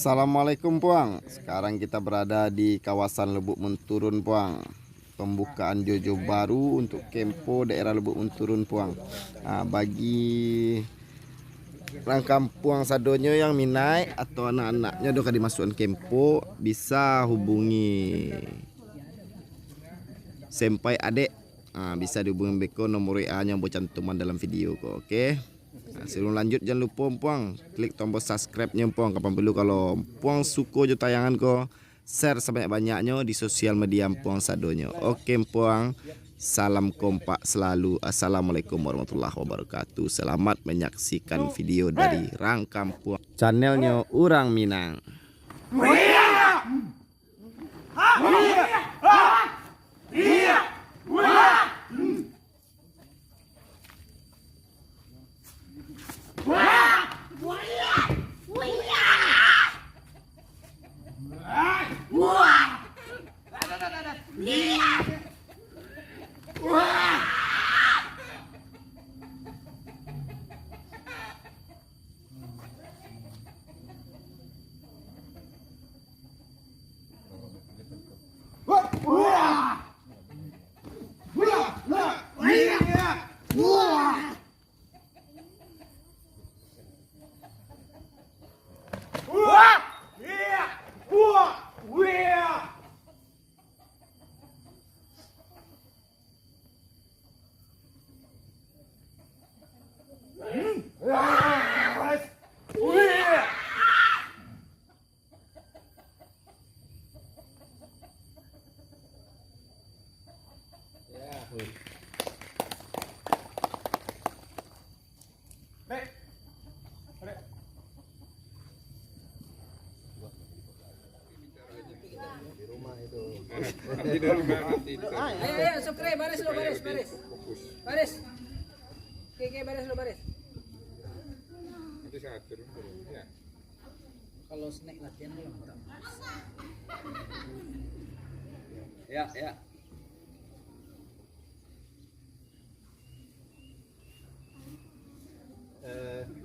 Assalamualaikum Puang. Sekarang kita berada di kawasan Lubuk Menturun Puang. Pembukaan Jojo baru untuk Kempo daerah Lubuk Menturun Puang. Bagi rangkam Puang Sadonyo yang minat atau anak-anaknya doka dimasukkan Kempo, bisa hubungi Senpai Adek. Bisa dihubungi Beko, nomor WA-nya cantuman dalam video kok. Oke. Sebelum lanjut jangan lupa Puang klik tombol subscribe-nya Puang. Kapan perlu kalau Puang suka jo tayangan ko, share sebanyak-banyaknya di sosial media Puang Sadonyo. Oke Puang, salam kompak selalu. Assalamualaikum warahmatullahi wabarakatuh. Selamat menyaksikan video dari rangkam Puang channelnya Urang Minang. Ayo, sukre, baris lo, baris. Baris. Oke, baris lo, baris. Nanti saya atur ya. Kalau snack latihan lo mantap. Ya.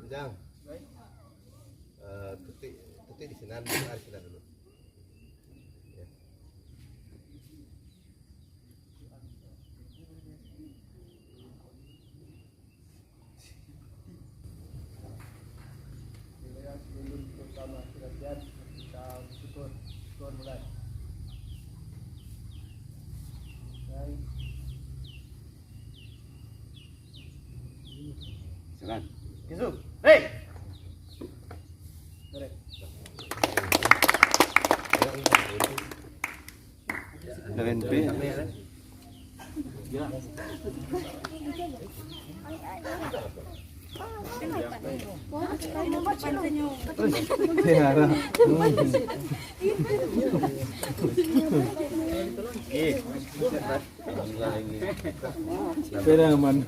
Jang. Tutik di sini dulu. Ya. Silakan. Kisuk. Hei. DNP. Espera, man.